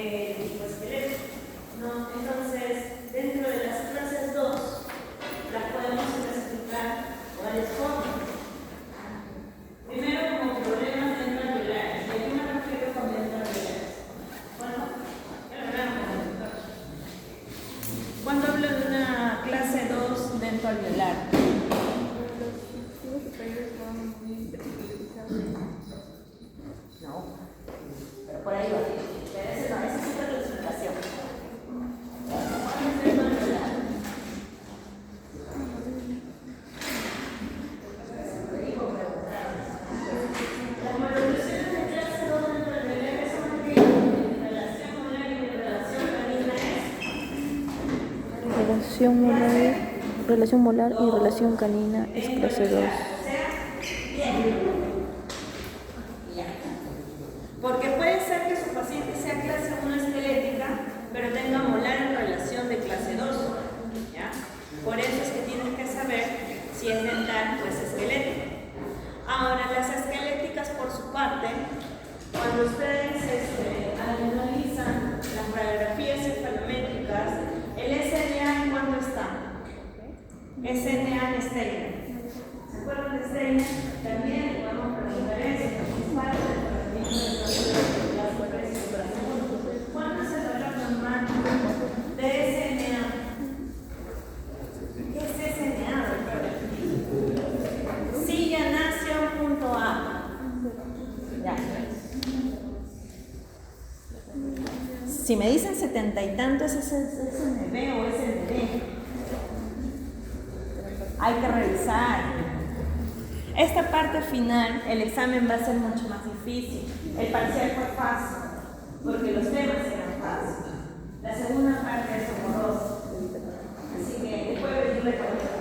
tipo esqueleto. ¿No? Entonces, dentro de las clases 2, las podemos clasificar de varias formas. Primero, como problemas dentro alveolares. ¿Y a qué me refiero con dentro alveolares? Bueno, ya lo veremos. ¿Cuándo hablo de una clase 2 dentro alveolar? Los superiores van muy especializados. No, pero por ahí va. Pero ese no, esa es otra clasificación. ¿Cuándo es dentro alveolar? Las moleculaciones de clase 2 dentro alveolares son aquellas en relación molar y en relación canina Relación molar y relación canina es clase 2. Porque puede ser que su paciente sea clase 1 esquelética, pero tenga molar en relación de clase 2. ¿Ya? Por eso es que tienen que saber si es dental o es esquelética. Ahora, las esqueléticas, por su parte, cuando ustedes analizan las radiografías cefalométricas, el SNA en cuánto está. SNA en Steiner. ¿Se acuerdan de Steiner? También podemos preguntar eso. Es parte del tratamiento de las operaciones. ¿Cuánto es el valor normal de SNA? ¿Qué es SNA, doctora? Silla nación punto A. Ya. Si me dicen 70 y tantos, ¿es SNB o SND? Hay que revisar. Esta parte final, el examen va a ser mucho más difícil. El parcial fue fácil, porque los temas eran fáciles. La segunda parte es horrorosa. Así que después venir recordando.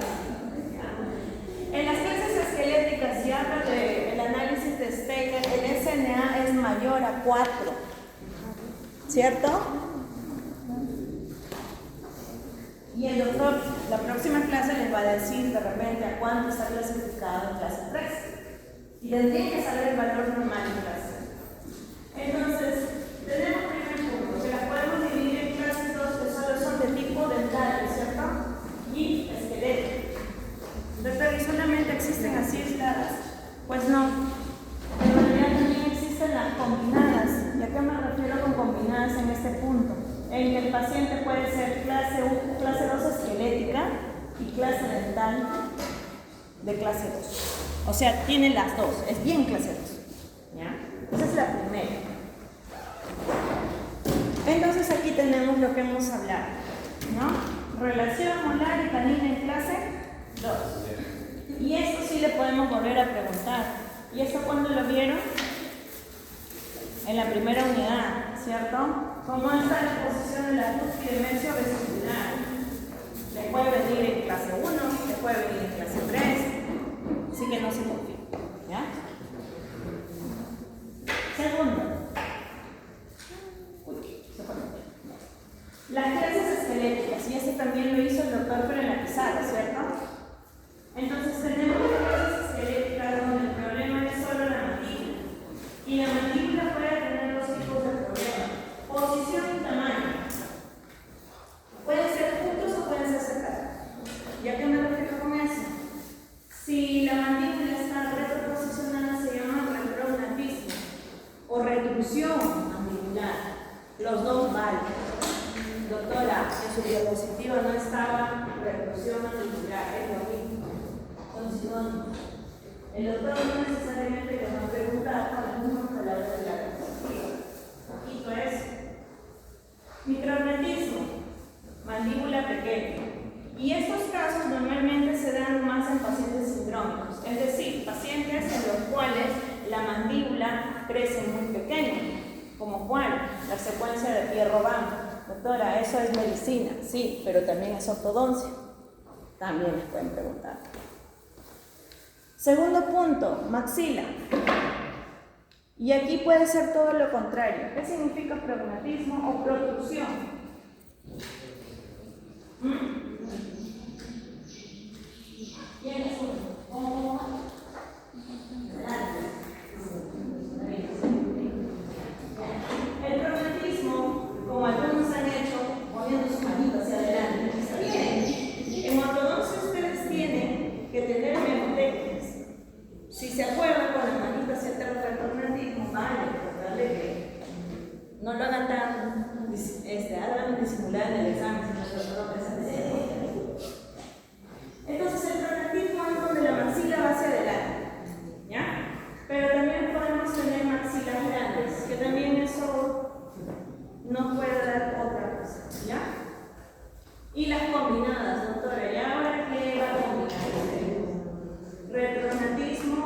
En las clases esqueléticas, si hablo del análisis de Steiner, el SNA es mayor a 4. ¿Cierto? Y el doctor, la próxima clase les va a decir de repente a cuánto está clasificado en clase 3. Y tendrían que saber el valor normal en clase. Entonces, tenemos primer punto, que las podemos dividir en clases 2 que solo son de tipo dental, ¿cierto? Y esquelético. Doctor, ¿y solamente existen así aisladas? Pues no. En realidad también existen las combinadas. ¿Y a qué me refiero con combinadas en este punto? En que el paciente puede ser clase 2 esquelética y clase dental de clase 2. O sea, tiene las dos, es bien clase 2. ¿Ya? Esa es la primera. Entonces aquí tenemos lo que hemos hablado, ¿no? Relación molar y canina en clase 2. Y esto sí le podemos volver a preguntar. ¿Y esto cuándo lo vieron? En la primera unidad, ¿cierto? ¿Cómo está la posición de la cúspide mesio-vestibular? Le puede venir en clase 1, le puede venir en clase 3, así que no se confíe, ¿ya? Segundo. Las clases esqueléticas, y eso también lo hizo el doctor pero en la pizarra, ¿cierto? Entonces tenemos clases esqueléticas donde el problema es solo la mandíbula. Y la mandíbula puede tener dos tipos de problemas: posición y tamaño. Pueden ser juntos o pueden ser separados. ¿Y a qué me refiero con eso? Si la mandíbula está retroposicionada, se llama retrognatismo o retrusión mandibular. Los dos valen. Doctora, en su diapositiva no estaba retrusión mandibular, es lo mismo. Son sinónimos. El doctor no necesariamente le va a preguntar con las mismas palabras de la diapositiva. Poquito es micrognatismo, mandíbula pequeña. Y estos casos normalmente se dan más en pacientes sindrómicos, es decir, pacientes en los cuales la mandíbula crece muy pequeña, como cuál, la secuencia de Pierre-Robin. Doctora, eso es medicina, sí, pero también es ortodoncia. También les pueden preguntar. Segundo punto, maxila. Y aquí puede ser todo lo contrario. ¿Qué significa prognatismo o protrusión? ¿Quién es uno? El prognatismo hagan disimular en el examen. Entonces el pronatismo es donde la maxila va hacia adelante, ¿ya? Pero también podemos tener maxilas grandes, que también eso nos puede dar otra cosa, ¿ya? Y las combinadas, doctora, ¿y ahora qué va a combinar? Retronatismo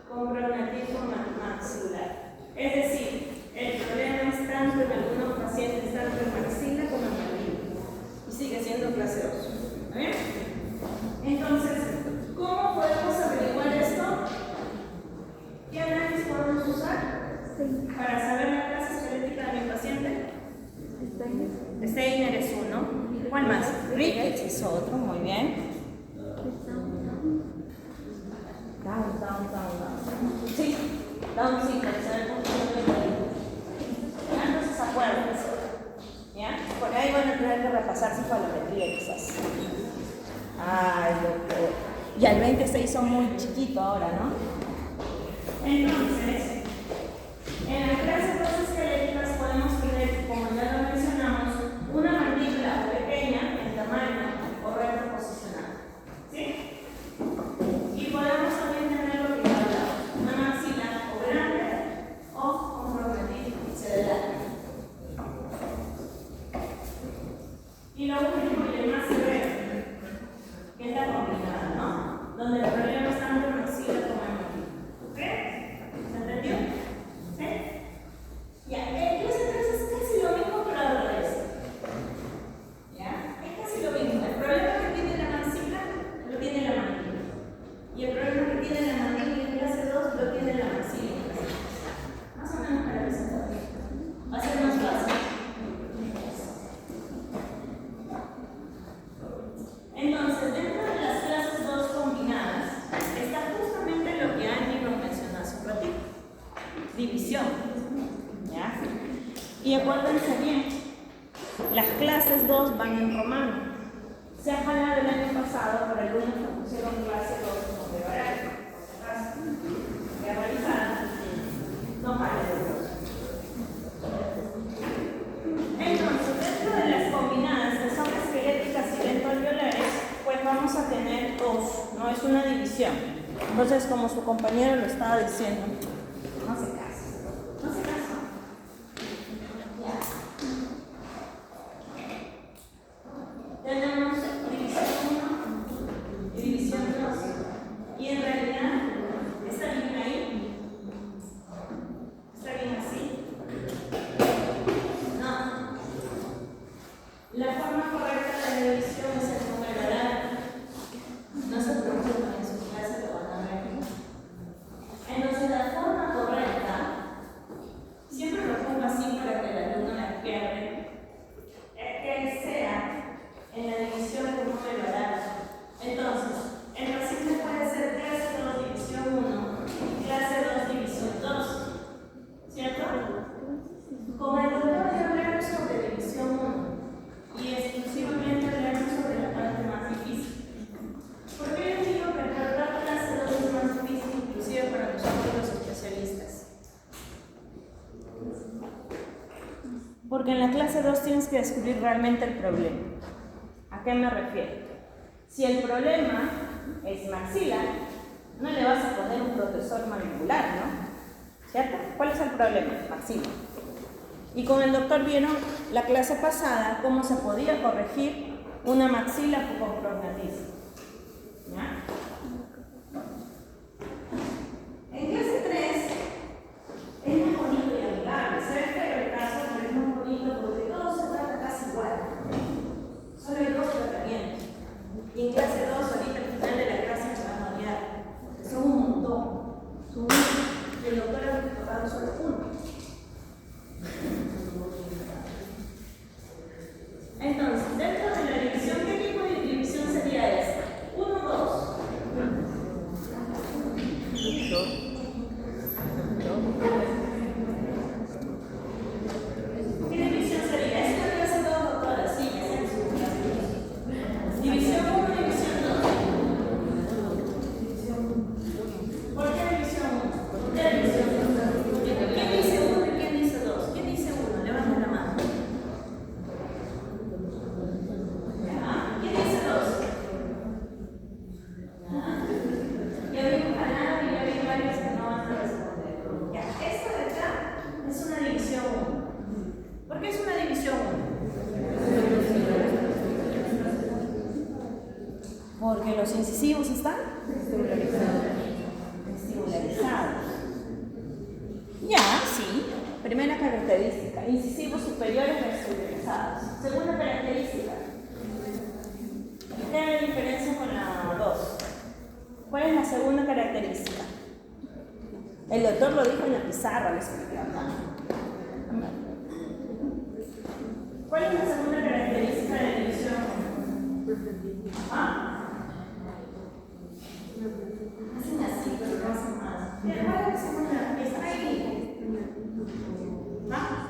con pronatismo maxilar. Es decir, el problema es tanto en algunos pacientes, tanto en maxila como en mandíbula. Y sigue siendo clase 2. ¿Está bien? Entonces, ¿cómo podemos averiguar esto? ¿Qué análisis podemos usar para saber la clase esquelética de mi paciente? Steiner es uno. ¿Cuál más? Ricketts es otro, muy bien. Down. Sí, down sí, para saber cómo se ya, entonces acuérdense. ¿Ya? Por ahí van a tener que repasar cefalometría quizás. Ay, doctor. Ya el 20 se hizo muy chiquito ahora, ¿no? Entonces, en las clases dos esqueléticas podemos tener, como ya lo mencionamos, una mandíbula pequeña en tamaño o retroposicionada. ¿Sí? Y podemos también tener lo que hablaba, una maxila o grande o con pronatismo cerebral. Y lo último y el más severo, que es la combinada, ¿no? Donde el problema es tanto en maxila como en mandíbula. ¿Ok? ¿Se entendió? ¿Sí? Ya, entonces es casi lo mismo pero al revés. ¿Ya? Es casi lo mismo. El problema que tiene la maxila lo tiene la mandíbula. Y el problema que tiene la mandíbula en clase 2 lo tiene la maxila en clase 2. Más o menos para que se entienda. Va a ser más fácil. Entonces, dentro de las clases 2 combinadas, está justamente lo que Angie nos mencionó hace un ratito. División. ¿Ya? Y acuérdense bien, las clases 2 van en romano. Se ha jalado el año pasado por algunos que pusieron clase 2 como de horario. Ya revisaron. No vale de 2. Entonces, dentro de las combinadas que son esqueléticas y lentoalveolares, pues vamos a tener dos, no es una división. Entonces, como su compañero lo estaba diciendo, no se casa. No se casa. Ya. Tenemos división 1 y división 2. Y en realidad, está bien ahí. Está bien así. No. La forma correcta de la división es el número oral. No se preocupen, en su clase lo van a ver. Entonces, la forma correcta, siempre lo pongo así para que el alumno la pierde, es que sea en la división del número oral. Entonces, el paciente puede ser clase 2 división 1 y clase 2 división 2. ¿Cierto? Con el doctor ya hablamos sobre división 1 y exclusivamente hablamos sobre la parte más difícil. ¿Por qué les digo que tratar clase 2 es más difícil, inclusive para nosotros los especialistas? Porque en la clase 2 tienes que descubrir realmente el problema. ¿A qué me refiero? Si el problema es maxilar, no le vas a poner un protector mandibular, ¿no? ¿Cierto? ¿Cuál es el problema? Maxila. Y con el doctor vieron la clase pasada cómo se podía corregir una maxila con prognatismo. ¿Ya? En clase 3 es muy bonito y amigable. Se ve feo el caso, pero es muy bonito porque todo se trata casi igual. Solo hay dos tratamientos. Y en clase 2, ahorita al final de la clase se van a odiar. Porque son un montón. Son muchos. El doctor ha tocado solo uno. Entonces, dentro de la división, ¿qué tipo de división sería esta? 1, 2. ¿Qué división sería? ¿Es una clase 2, doctora? Sí, es en su clase. División 1, división 2. ¿Por qué división 1? ¿Por qué división 2? ¿Quién dice 1 y quién dice 2? ¿Quién dice 1? Levanta la mano. Porque los incisivos están vestibularizados. Ya, sí. Primera característica, incisivos superiores vestibularizados. Segunda característica. ¿Qué es la diferencia con la 2? ¿Cuál es la segunda característica? El doctor lo dijo en la pizarra, lo escribió acá. ¿Cuál es la segunda característica de la división? ¿Ah? Hacen así, pero no hacen más. Mira, ¿cuál es la segunda? Está ahí. ¿Ah?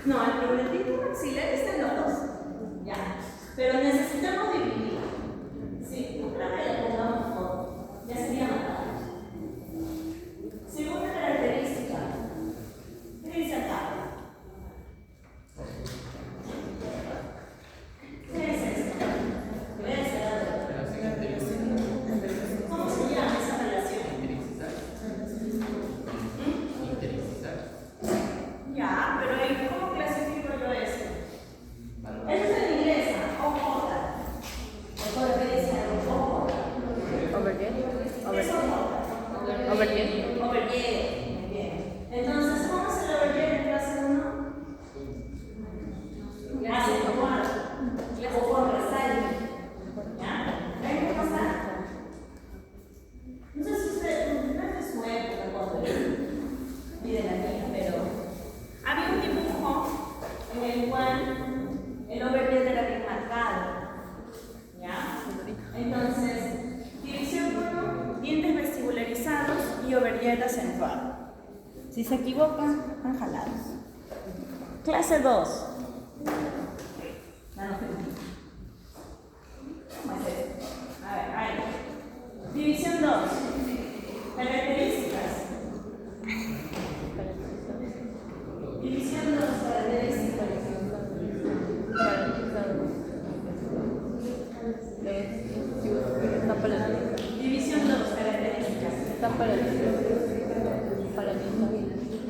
No, el problemito maxilar está en los dos. Ya. Pero necesitamos dividir. Sí, otra vez le pongamos todo. Ya sería matado. Segunda característica. ¿Qué dice acá? ¿Qué es esto? ¿Qué es esto? ¿Cómo se llama esa relación? Ya, pero ahí, ¿cómo clasifico yo eso? Eso es en inglés, OJ. ¿Recuerda qué dice OJ? ¿Qué es OJ? Overhead. Muy bien. Entonces, ¿cómo es el overhead en clase 1? Acentuado. O con resalto. ¿Ya? ¿Ven cómo está? No sé si usted, no es de su época cuando y de la mía, pero había un dibujo en el cual el overhead era bien marcado. ¿Ya? Entonces, división 1, dientes vestibularizados y overhead acentuado. Si se equivocan, están jalados. Clase 2. ¿Cómo es esto? A ver, ahí. División 2. Características. División 2, características. División 2, características.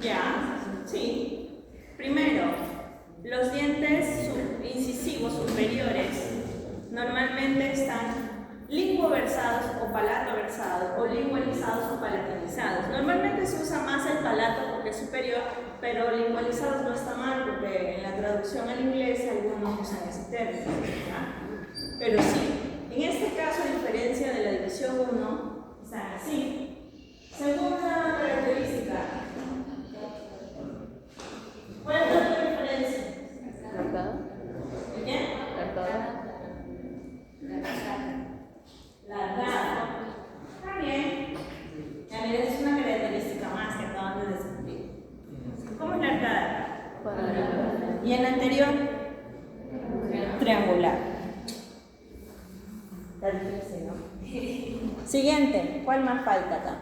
Ya, sí. Primero, los dientes incisivos superiores normalmente están linguoversados o palatoversados o lingualizados o palatinizados. Normalmente se usa más el palato porque es superior, pero lingualizados no está mal porque en la traducción al inglés algunos usan ese término. ¿Ya? Pero sí, en este caso, a diferencia de la división 1, están así. Segunda característica. ¿Cuál es la diferencia? ¿Qué? Largado. Está bien. Ya miren, es una característica más que acaban de descubrir. ¿Cómo es largada? Y en la anterior, triangular. Está difícil, ¿no? Siguiente, ¿cuál más falta acá?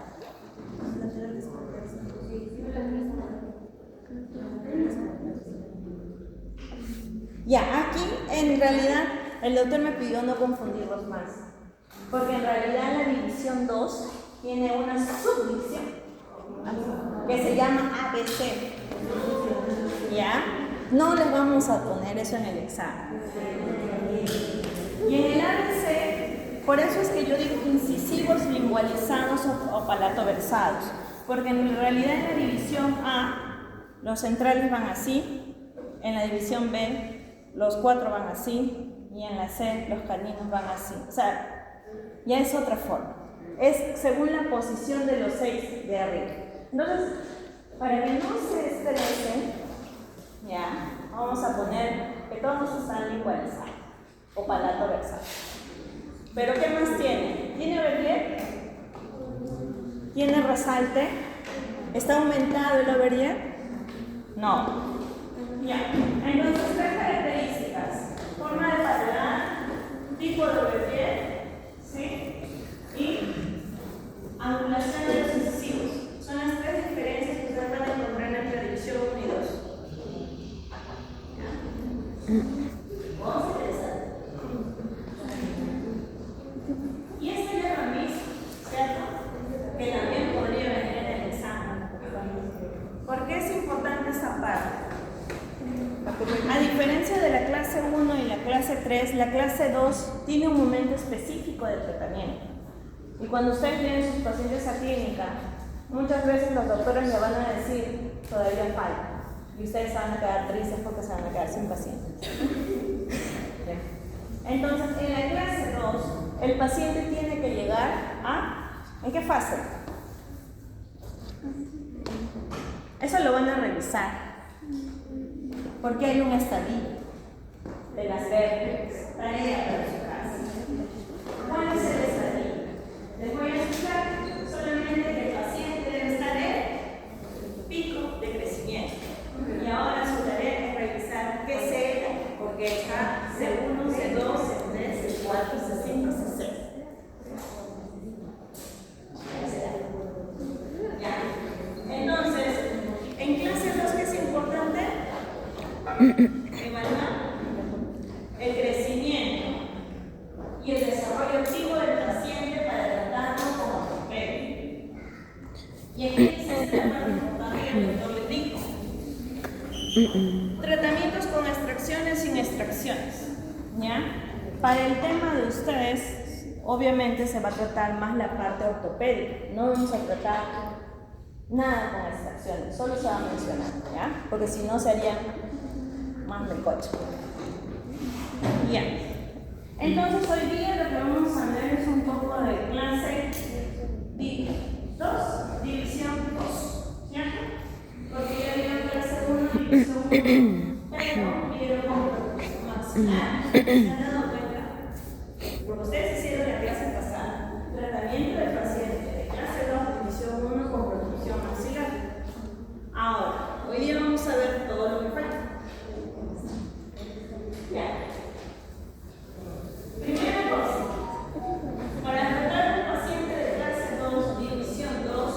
Ya, aquí en realidad el doctor me pidió no confundirlos más, porque en realidad la división 2 tiene una subdivisión que se llama ABC. ¿Ya? No les vamos a poner eso en el examen. Y en el ABC, por eso es que yo digo incisivos lingualizados o palatoversados, porque en realidad en la división A los centrales van así, en la división B los 4 van así y en la C los caninos van así. O sea, ya es otra forma. Es según la posición de los 6 de arriba. Entonces, para que no se estresen, ya, vamos a poner que todos están lingualizados o palatoversados. ¿Pero qué más tiene? ¿Tiene overhead? ¿Tiene resalte? ¿Está aumentado el overhead? No. Ya, entonces, tres características: forma de paladar, tipo de overhead, ¿sí? Y angulación de los incisivos. Son las tres diferencias que se van a encontrar entre división 1 y 2. Vamos a interesar. Y este ya lo mismo, ¿cierto? Que también podría venir en el examen. ¿Por qué es importante esta parte? A diferencia de la clase clase 1 y la clase 3, la clase 2 tiene un momento específico de tratamiento. Y cuando ustedes tienen sus pacientes a clínica, muchas veces los doctores le van a decir, todavía falta. Y ustedes se van a quedar tristes porque se van a quedar sin pacientes. Entonces, en la clase 2, el paciente tiene que llegar a... ¿En qué fase? Eso lo van a revisar. Porque hay un estadio de las vértebras. Tarea para su casa. ¿Cuál es el estadio? Les voy a explicar solamente que el paciente debe estar en pico de crecimiento. Y ahora su tarea es revisar qué C, porque está C1, C2, C3, C4, C5, C6. Ya. Entonces, en clase 2, ¿qué es importante? Evaluar el crecimiento y el desarrollo activo del paciente para tratarlo como ortopédico. Y aquí dice esta parte importante que el doctor les dijo. Tratamientos con extracciones sin extracciones. ¿Ya? Para el tema de ustedes, obviamente se va a tratar más la parte ortopédica. No vamos a tratar nada con extracciones, solo se va a mencionar, ¿ya? Porque si no sería más del coche. Ya. Entonces hoy día lo que vamos a ver es un poco de clase 2, división 2, ¿cierto? Porque ya vieron clase 1, división 1, pero vieron maxilar. ¿Se han dado cuenta? Porque ustedes hicieron la clase pasada, tratamiento del paciente de clase 2, división 1 con protrusión maxilar. Ahora, hoy día vamos a ver todo lo que falta. Ya. Primera cosa, para tratar a un paciente de clase 2, división 2,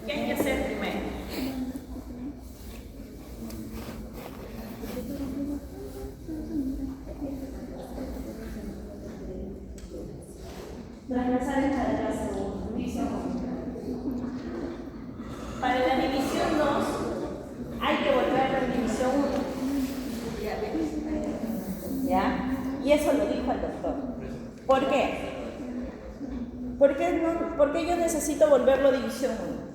¿qué hay que hacer primero? Transversales para la clase 1, división 1. Para la división 2, hay que volver a la división 1. ¿Ya? Y eso lo dijo el doctor. ¿Por qué? ¿Por qué yo necesito volverlo a división 1?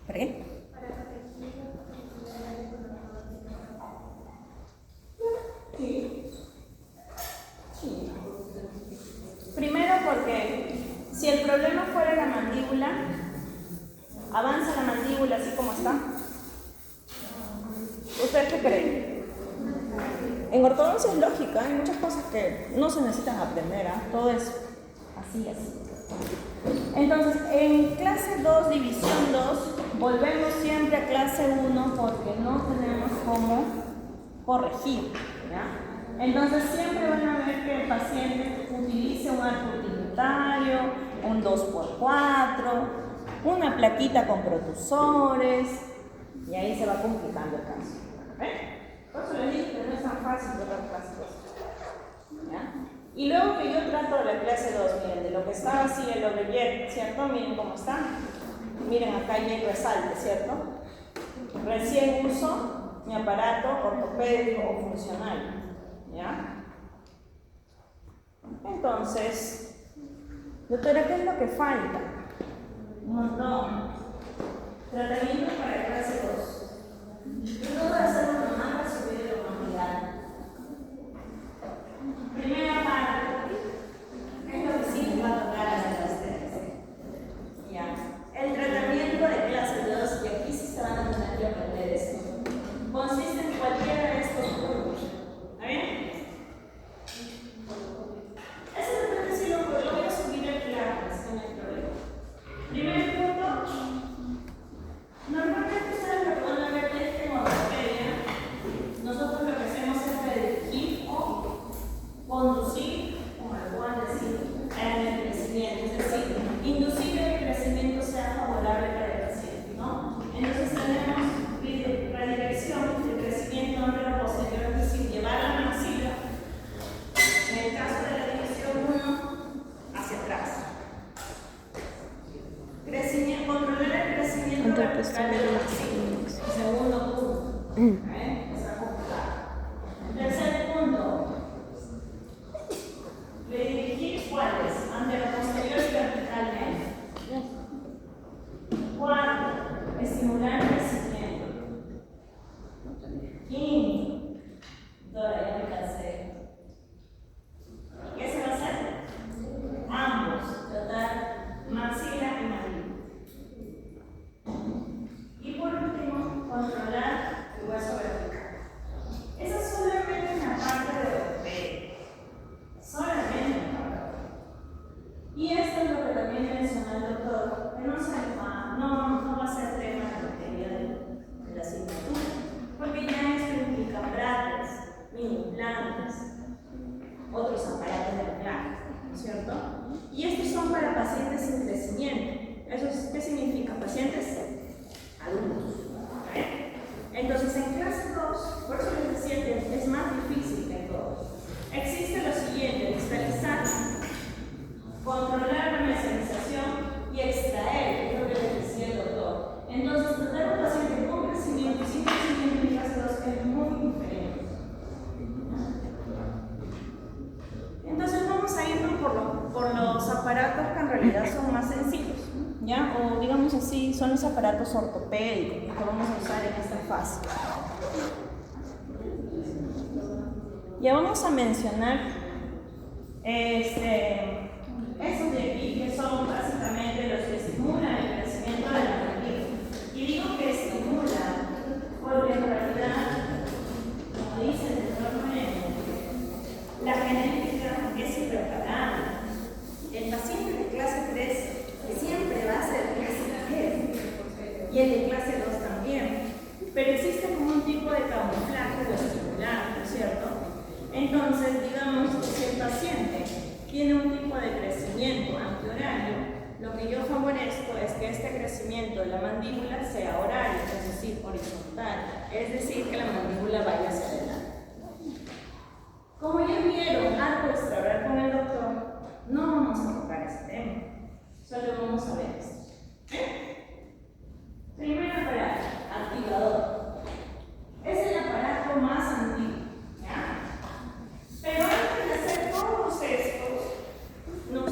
¿Por qué? Sí. Primero porque si el problema fuera la mandíbula, avanza la mandíbula así como está. ¿Ustedes qué creen? En ortodoncia es lógica, hay muchas cosas que no se necesitan aprender, ¿eh? Todo es así. Entonces, en clase 2, división 2, volvemos siempre a clase 1 porque no tenemos cómo corregir, ¿ya? Entonces, siempre van a ver que el paciente utilice un arco utilitario, un 2x4, una plaquita con protusores, y ahí se va complicando el caso. Por eso les dije que no es tan fácil tratar clásicos. ¿Ya? Y luego que yo trato de la clase 2, miren, de lo que está así, el overjet, ¿cierto? Miren cómo está. Miren, acá hay el resalte, ¿cierto? Recién uso mi aparato ortopédico o funcional. ¿Ya? Entonces, doctora, ¿qué es lo que falta? Un montón. Tratamiento para la clase 2. No voy a hacer una más para subir de humanidad. Primera parte es lo que sí va a tocar a ustedes. Ya. El tratamiento de clase 2, y aquí sí se van a tener que aprender esto, consiste en cualquiera de estos puntos. ¿Está bien? Eso depende si lo voy a subir aquí antes, no hay problema. Primer punto, normalmente ustedes lo que van a ver es que en ortopedia también mencionó el doctor, que no va a ser tema de materia de la asignatura, porque ya esto implica brackets, mini implantes, otros aparatos de anclaje, ¿no es cierto? Y estos son para pacientes sin crecimiento. ¿Qué significa? Pacientes adultos. Entonces, en clase 2, por eso les decía que es más difícil que en todos. Existe lo siguiente: digitalizar, controlar la meserización y extraer, que es lo que les decía el doctor. Entonces, tratar a un paciente con crecimiento y sin crecimiento en clase 2 es muy diferente. Entonces, vamos a irnos por los aparatos que en realidad son más sencillos, ¿ya? O digamos así, son los aparatos ortopédicos que vamos a usar en esta fase. Ya vamos a mencionar estos de aquí, que son básicamente los que estimulan el crecimiento de la mandíbula. Y digo que estimulan porque en realidad, como dice el doctor Moreno, la genética es irreparable. El paciente de clase 3 siempre va a ser clase 3 y el de clase 2 también. Pero existe como un tipo de camuflaje vestibular, ¿no es cierto? Entonces, digamos que si el paciente tiene un tipo de crecimiento antihorario, lo que yo favorezco es que este crecimiento de la mandíbula sea horario, es decir, horizontal, es decir, que la mandíbula vaya hacia adelante. Como ya vieron algo extraoral con el doctor, no vamos a tocar ese tema, solo vamos a ver esto. Primero aparato, activador. Es el aparato más antiguo, ¿ya? Pero antes de hacer todos estos,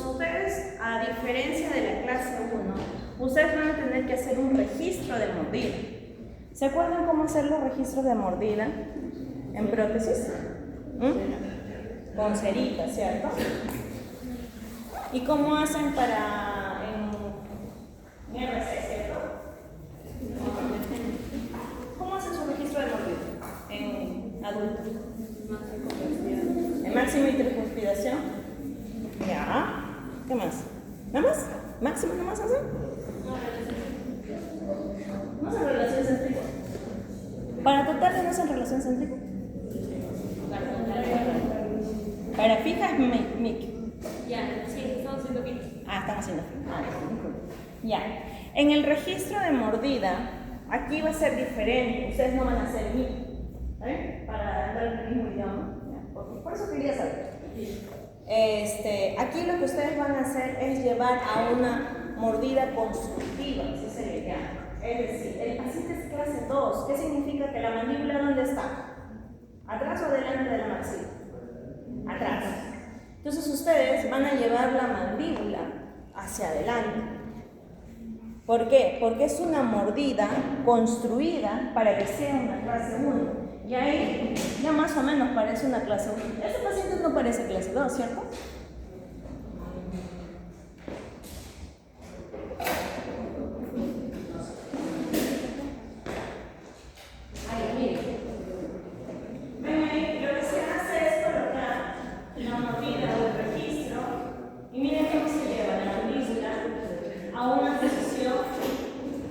ustedes, a diferencia de la clase 1, ustedes van a tener que hacer un registro de mordida. ¿Se acuerdan cómo hacer los registros de mordida en prótesis? Con cerita, ¿cierto? ¿Y cómo hacen para en RC, ¿cierto? ¿Cómo hacen su registro de mordida en adultos? ¿En máxima intercuspidación? Ya. ¿Qué más? ¿Nada más? ¿Máximo nada más hacen? ¿No hacen relación céntrica? ¿Para total no hacen relación céntrica? Para fija es mic. Ya, sí, estamos haciendo pic. Estamos haciendo pic. Ya. En el registro de mordida, aquí va a ser diferente. Ustedes no van a hacer mic. ¿Vale? Para andar en el mismo idioma. Por eso quería saber. Aquí lo que ustedes van a hacer es llevar a una mordida constructiva, así se le llama. Es decir, el paciente es clase 2. ¿Qué significa? Que la mandíbula, ¿dónde está? ¿Atrás o adelante de la maxila? Atrás. Entonces ustedes van a llevar la mandíbula hacia adelante. ¿Por qué? Porque es una mordida construida para que sea una clase 1. Y ahí ya más o menos parece una clase 1. Este paciente no parece clase 2, ¿cierto? Ahí, miren. Ven ahí, lo que se hace es colocar la mordida o el registro y miren cómo se lleva la mandíbula a una posición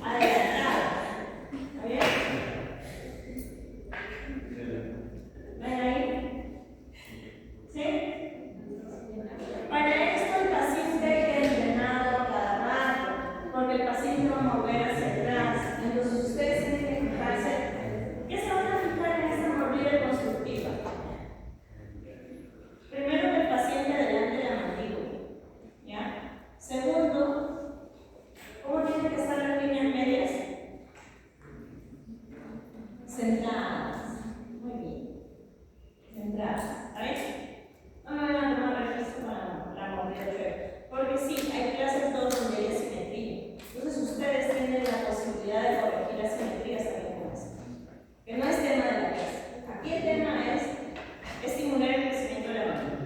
adelantada. ¿Está bien? ¿Ven ahí? ¿Sí? Para esto el paciente queda entrenado cada rato, porque el paciente va a mover hacia atrás. Entonces ustedes tienen que fijarse. ¿Qué se van a fijar en esta mordida constructiva? Primero, el paciente delante de la mandíbula. ¿Ya? Segundo, ¿cómo tienen que estar las líneas medias? Centradas. Muy bien. Centradas. ¿Está bien? No me van a tomar registro para la mordida de bebé. Porque sí, hay clases 2 donde hay asimetría. Entonces ustedes tienen la posibilidad de corregir asimetrías también con eso. Que no es tema de la clase. Aquí el tema es estimular el crecimiento de la mandíbula.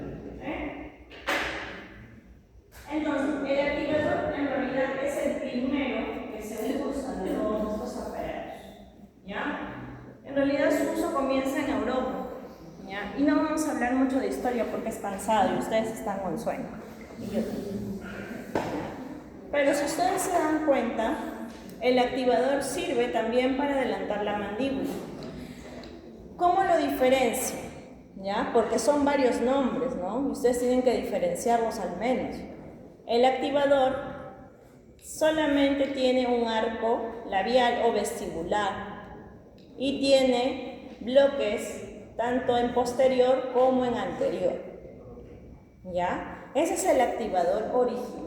Entonces, el activador en realidad es el primero que se usa de todos estos aparatos. ¿Ya? En realidad su uso comienza en Europa. ¿Ya? Y no vamos a hablar mucho de historia porque es cansado y ustedes están con sueño. Y yo también. Pero si ustedes se dan cuenta, el activador sirve también para adelantar la mandíbula. ¿Cómo lo diferencio? ¿Ya? Porque son varios nombres, ¿no? Ustedes tienen que diferenciarlos al menos. El activador solamente tiene un arco labial o vestibular y tiene bloques tanto en posterior como en anterior. ¿Ya? Ese es el activador original.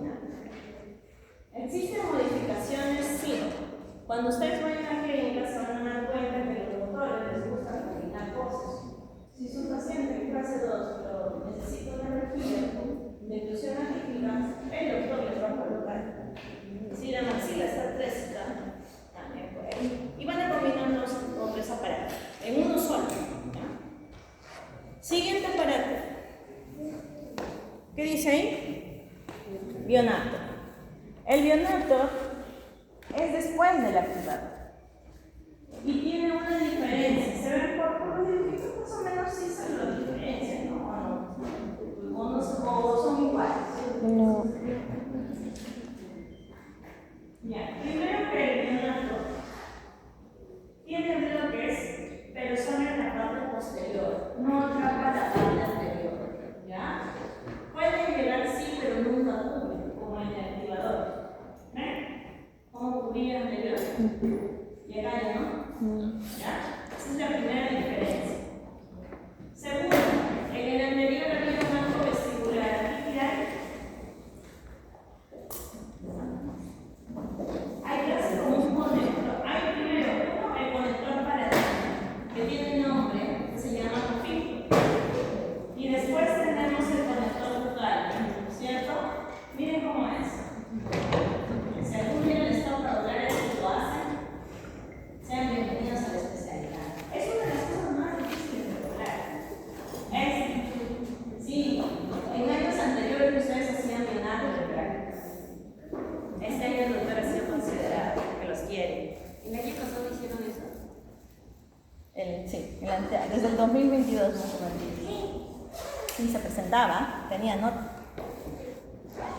¿Existen modificaciones? Sí. Cuando ustedes vayan a clínica se van a dar cuenta que los doctores les gusta combinar cosas. Si su paciente en clase 2 pero necesita una rejilla de inclusión articular, el doctor les va a colocar. Si la maxila está trésica, también puede. Y van a combinar los tres aparatos en uno solo. ¿Ya? Siguiente aparato. ¿Qué dice ahí? Bionato. El bionato es después del activador. Y tiene una diferencia. ¿Se ven por los dibujitos? Más o menos sí se lo diferencian, ¿no? ¿O son iguales? No. Ya, primero que el bionato tiene bloques, pero son en la parte posterior, no atrapa la parte anterior. ¿Ya? Puede llegar sí, pero nunca cubre, como en el activador. ¿Ven? ¿Cómo cubría el anterior? Llega ya, ¿no? ¿Ya? Esa es la primera diferencia. Segundo, en el anterior había un arco vestibular articular. Hay clases como un conector. Hay primero uno, el conector palatino, que tiene un nombre que se llama FIP. Y después tenemos el conector bucal, ¿cierto? Miren cómo es. Si algún día les toca hablar de esto, lo hacen. Sean bienvenidos a la especialidad. Es una de las cosas más difíciles de lograr. Sí, en años anteriores ustedes hacían bionato de práctica. Este año el doctor ha sido considerado que los quiere. ¿El año pasado hicieron eso? Sí, desde el 2022 más o menos. Sí, se presentaba, tenía nota.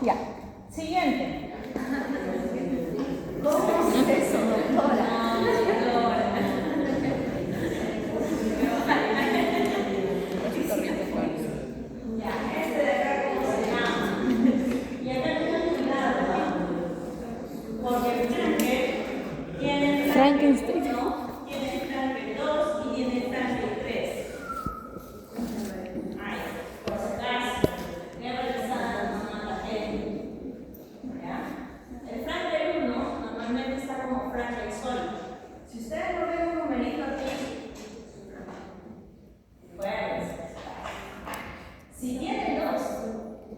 Ya, siguiente. ¿Cómo es eso, doctora? Ya, este de acá, ¿cómo se llama? Y acá tengan cuidado, ¿no? Porque el tranque tiene el Frankenstein. tranque 1, tiene el tranque 2 y tiene el tranque 3. Ay, por si acaso, voy a revisar la tarjeta. ¿Ya? El franque 1 normalmente está como franque sólido. Si ustedes lo ven un numerito aquí, pues, si tiene 2,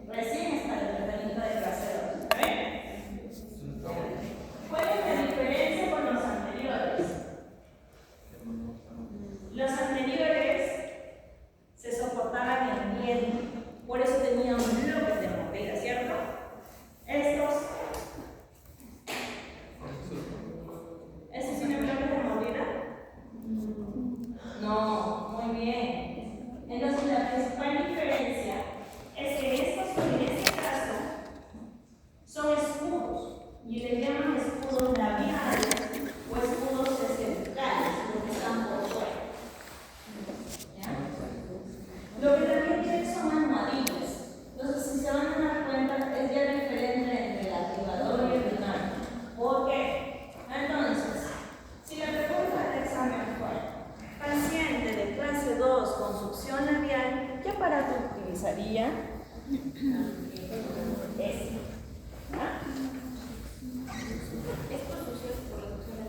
recién está el tratamiento de clase 2. ¿Ven? ¿Cuál es la diferencia con los anteriores? Los anteriores se soportaban en viento, por eso tenían bloques de mordida, ¿cierto? Estos tienen bloques de mordida. No, muy bien. Entonces la principal diferencia es que en este caso son escudos y le llaman escudos labiales o escudos bucales porque están por fuera. ¿Ya? Lo que también tienen son almohadillas. Entonces, si se van a dar cuenta, es ya diferente entre el activador y el bionato. ¿Por qué? Entonces, si la pregunta del examen fuera paciente de clase 2 con succión labial, ¿qué aparato utilizaría? Este. ¿Ah? Es por succión, por la succión.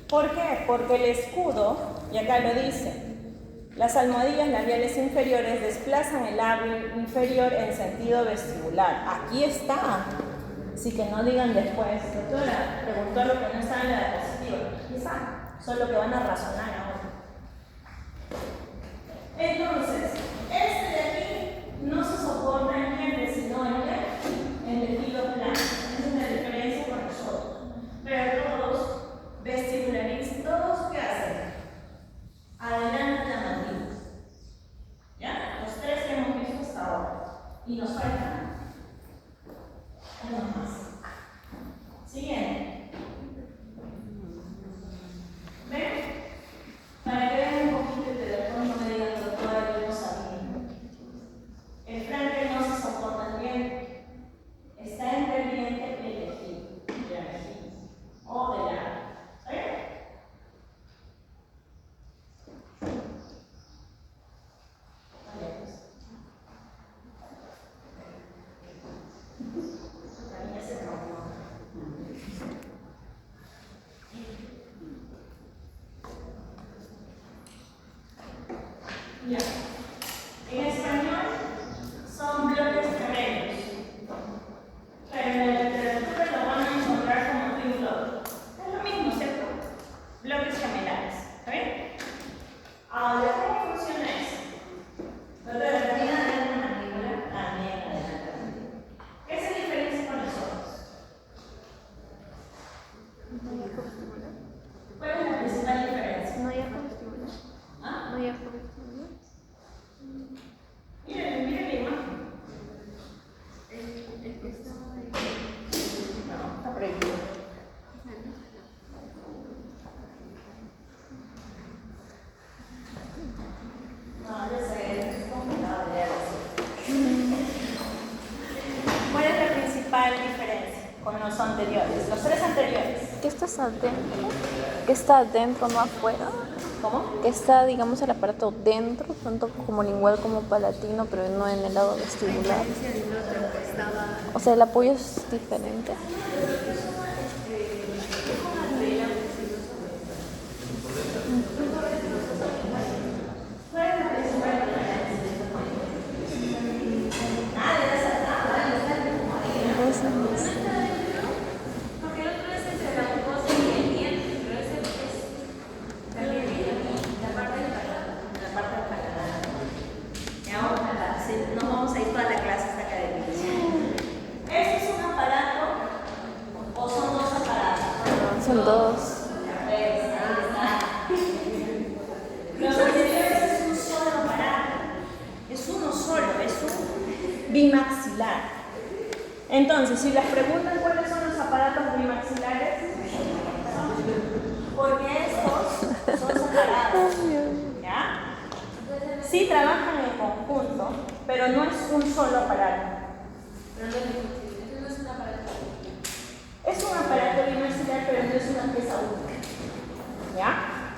¿Por qué? Porque el escudo, y acá lo dice, las almohadillas labiales inferiores desplazan el labio inferior en sentido vestibular. Aquí está. Así que no digan después, doctora, preguntó lo que no está en la diapositiva. Aquí está. Solo que van a razonar ahora. Entonces, este de aquí no se soporta en nieve, sino en tejido plano. Esa es la diferencia con nosotros. Pero todos vestibularizan, todos ¿qué hacen? Adelantan la mandíbula. ¿Ya? Los tres que hemos visto hasta ahora. Y nos faltan uno más. Siguiente. ¿Ven? Para que vean un poquito y que de pronto me digan, doctora, yo no sabía. El frente no se soporta el viento. Está entre el diente y el elegido, de la mejilla o de la. ¿Ven? Ya. En español son bloques gemelos, pero en la literatura lo van a encontrar como twin block. Es lo mismo, ¿cierto? Bloques gemelares. ¿Está bien? Ahora, ¿cómo funciona eso? Doctora, también adelante la mandíbula, también adelante la mandíbula. ¿Qué se diferencia con los ojos? ¿Cuál es la principal diferencia? No hay arco ¿Ah? No hay arco Miren la imagen. El que está ahí. No, está prohibido. No, yo sé, es complicado de leer así. ¿Cuál es la principal diferencia con los anteriores? Los tres anteriores. ¿Qué estás adentro? ¿Qué está adentro, no afuera? ¿Cómo? Que está, digamos, el aparato dentro, tanto como lingual como palatino, pero no en el lado vestibular. O sea, el apoyo es diferente. ¿Cuál es la principal diferencia? Porque el otro es entre la mucosa y el diente, pero ese es también la parte del paladar. La parte del paladar. Y ahora no vamos a ir toda la clase hasta acá de definición. ¿Este es un aparato o son dos aparatos? Son dos. Ahí está. Los anteriores es un solo aparato. Es uno solo, es un bimaxilar. Entonces, si les preguntan cuáles son los aparatos bimaxilares, porque estos son separados. ¿Ya? Sí trabajan en conjunto, pero no es un solo aparato. Pero no es difícil. Ese no es un aparato. Es un aparato bimaxilar, pero no es una pieza única. ¿Ya?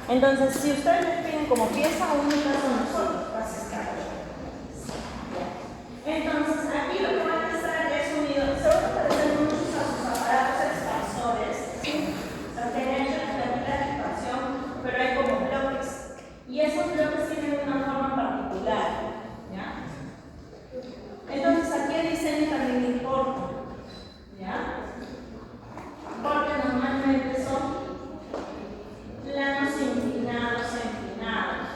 Entonces, si ustedes les piden como pieza única, son nosotros, entonces, aquí lo que van a estar es unido. Se van a parecer muchos a sus aparatos expansores. Los que han hecho la expansión, pero hay como bloques. Y esos bloques tienen una forma particular. ¿Ya? Entonces, aquí el diseño también importa. ¿Ya? Porque normalmente son planos inclinados e inclinados.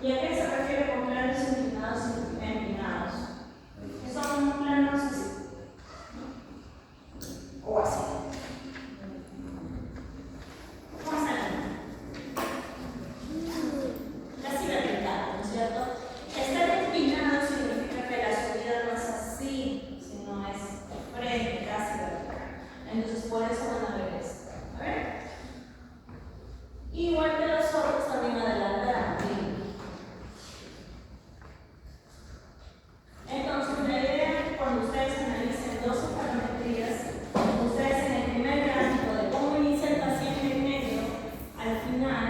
¿Y a qué se refiere con planos inclinados e inclinados? Que son planos así. O así. ¿Cómo están? Casi vertical, ¿no es cierto? Estar inclinado significa que la subida no es así, sino es de frente, casi vertical. Entonces, por eso van a ver esto. A ver. Igual que los ojos, también adelante la mandíbula. Entonces, la idea es que cuando ustedes analicen dos parametrías, ustedes en el primer gráfico de cómo inicia el paciente en medio, al final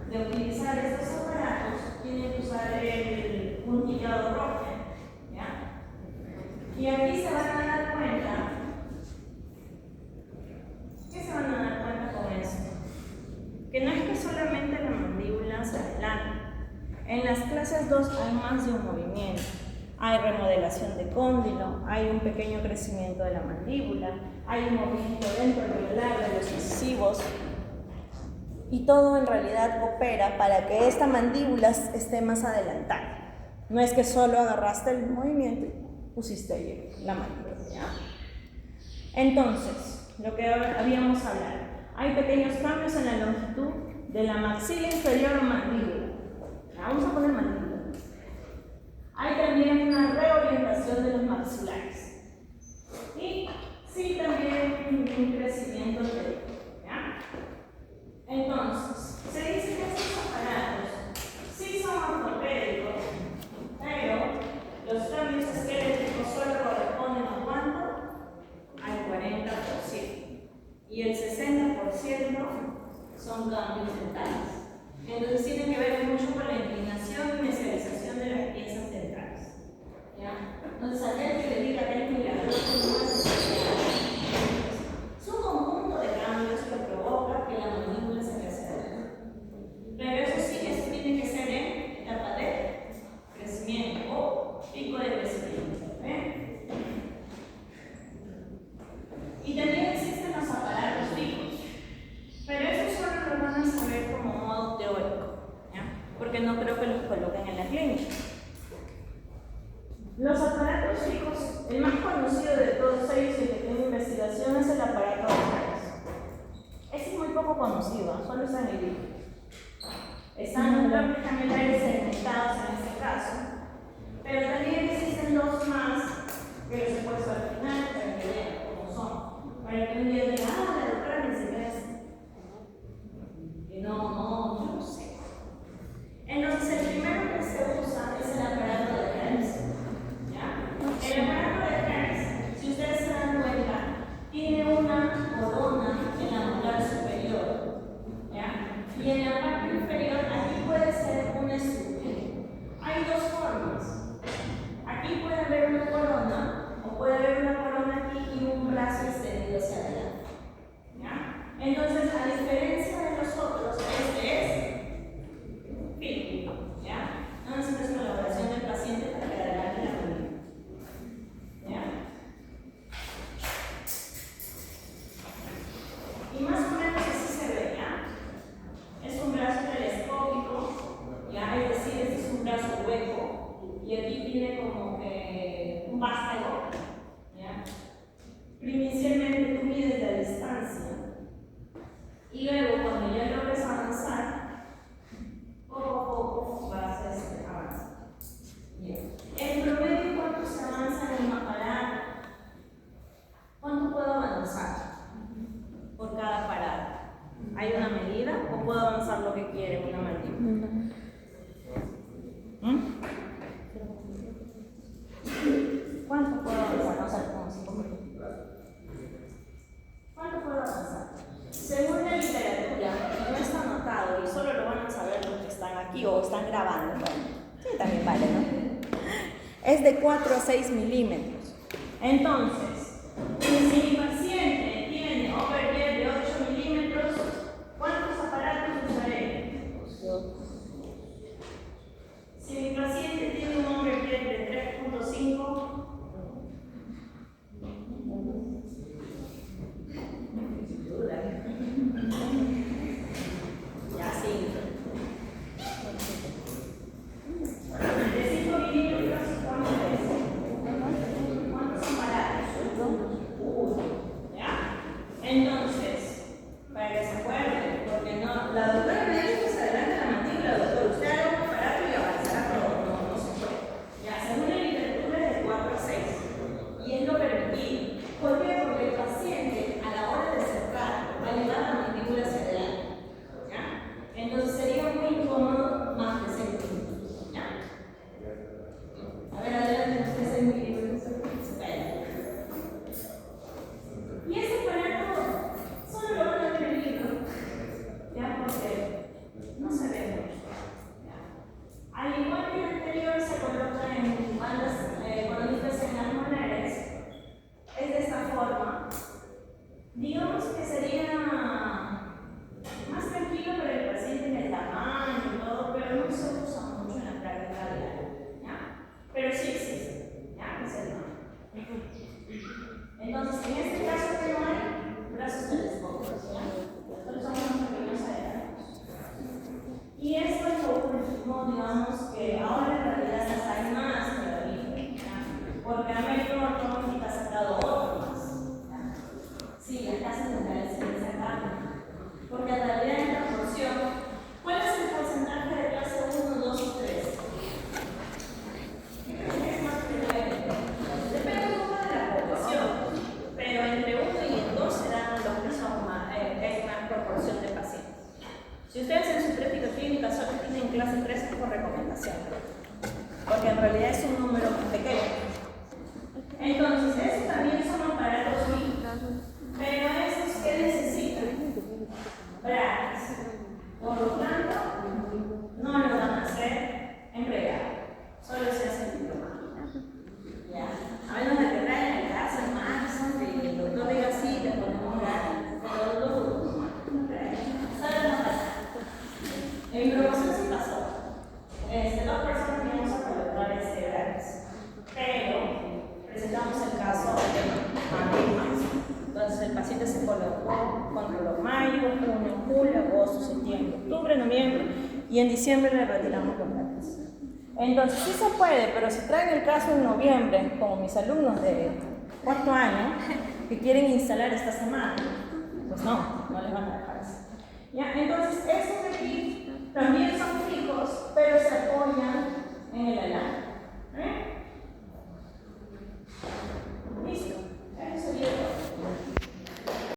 de utilizar estos aparatos, tienen que usar el puntillado rojo. ¿Ya? Y aquí se van a dar cuenta. ¿Qué se van a dar cuenta con esto? Que no es que solamente la mandíbula se adelanta. En las clases 2 hay más de un movimiento. Hay remodelación de cóndilo, hay un pequeño crecimiento de la mandíbula, hay un movimiento dentro alveolar de los incisivos. Y todo en realidad coopera para que esta mandíbula esté más adelantada. No es que solo agarraste el movimiento y pusiste ahí la mandíbula. ¿Ya? Entonces, lo que habíamos hablado. Hay pequeños cambios en la longitud de la maxila inferior a mandíbula. Vamos a poner mandíbula. Hay también una reorientación de los maxilares. Y sí, también tienen un crecimiento leve. ¿Ya? Entonces, se dice que estos aparatos sí son ortopédicos, pero los cambios esqueléticos solo corresponden a cuánto? Al 40%. Y el 60% son cambios dentales. Entonces tiene que ver mucho con la inclinación y mesialización de las piezas dentales. ¿Ya? Entonces, aquel que le diga que es milagroso, es un conjunto de cambios que provoca que la mandíbula se crezca. Pero eso sí, eso tiene que ser en etapa de crecimiento o pico de crecimiento. ¿Ven? Y también existen los aparatos fijos, pero eso solo lo van a saber como modo teórico, ¿ya? Porque no creo que los coloquen en la clínica. Los aparatos fijos, el más conocido de todos ellos y el que tiene investigación es el aparato de Harris. Ese es muy poco conocido, solo está en el libro. Están los bloques capilares segmentados en este caso, pero también existen dos más que los he puesto al final para que vean cómo son. Para que un día digan, la doctora me enseñó esto. Y no, yo no sé. Entonces, el primero que se usa es el aparato de Harris. El aparato de Harris, si ustedes se dan cuenta, tiene una corona en la molar superior. ¿Ya? Y en la parte inferior, aquí puede ser una estructura. Hay dos formas. Aquí puede haber una corona, o puede haber una corona aquí y un brazo extendido hacia adelante. ¿Ya? Entonces, a diferencia de los otros, este es físico. ¿Ya? No necesitas colaboración del paciente para que adelante la mandíbula. ¿Ya? Y más o menos así se ve, ¿ya? Es un brazo telescópico, ¿ya? Es decir, este es un brazo hueco y aquí tiene como que un vástago, ¿ya? Inicialmente tú mides la distancia y luego cuando ya logres avanzar, poco a poco vas a avanzar. Bien. En promedio, ¿cuánto se avanza en un aparato? ¿Cuánto puedo avanzar por cada parada? ¿Hay una medida o puedo avanzar lo que quiere una mandíbula? ¿Cuánto puedo avanzar? No sé, como 5 minutos. ¿Cuánto puedo avanzar? Según la literatura, no está anotado y solo lo van a saber los que están aquí o están grabando. Bueno, sí, también vale, ¿no? Es de 4 a 6 milímetros. Entonces, si mi paciente tiene overhead de 8 milímetros, ¿cuántos aparatos usaré? Si mi paciente tiene un overhead de 3.5, ya sí. De 5 milímetros, ¿cuánto es? ¿Cuántos aparatos? ¿Ya? Entonces, para que se acuerden, porque no, la doctora me dijo que se adelante la mandíbula, doctor, usted haga un aparato y avanzará, pero no se puede. Ya, según la literatura es de 4 a 6, y es lo permitido. ¿Por qué? Porque el paciente, a la hora de cerrar, va a llevar la mandíbula hacia adelante. ¿Ya? Entonces sería muy incómodo más de 6 minutos. ¿Ya? A ver, adelante, usted 6 minutos. Y ese aparato solo lo van a ver en el libro, ¿ya? Porque no se ve mucho. ¿Ya? Al igual que el anterior, se coloca en bandas colonitas en las molares. Es de esta forma. Digamos que sería más tranquilo para el paciente en el tamaño y todo, pero no se usa mucho en la práctica diaria. ¿Ya? Pero sí existe. ¿Ya? Es el nombre. Entonces, en este caso, ¿qué no hay? Brazos telescópicos. ¿Ya? Estos son unos pequeños adelantos. Y esto es lo último, digamos, que ahora en realidad hasta hay más todavía. ¿Ya? Porque Américo Ortodontic ha sacado otro más. ¿Ya? Sí, las casas dentales se han sacado. Porque en realidad en la proporción, ¿cuál es el porcentaje de clase 1, 2 y 3? Yo creo que es más que 9. Depende un poco de la población, pero entre 1 y el 2 será se ingresan por recomendación, porque en realidad es un número pequeño. Entonces, esos también son aparatos fijos, pero esos que necesitan brackets. Por lo tanto, no lo van a hacer en plegado, solo se hace en diplomado. ¿Ya? A menos de que traigan el caso en marzo, que el doctor diga sí, le ponemos brackets, pero lo dudo. Solo no pasa. En promoción sí pasó. Dos personas que íbamos a colocar brackets, pero presentamos el caso de marzo. Entonces el paciente se colocó, controló mayo, junio, julio, agosto, septiembre, octubre, noviembre y en diciembre le retiramos los brackets. Entonces sí se puede, pero si traen el caso en noviembre, como mis alumnos de cuarto año, que quieren instalar esta semana, pues no les van a dejar así. ¿Ya? Entonces estos de aquí también son fijos, pero se apoyan en el alarme.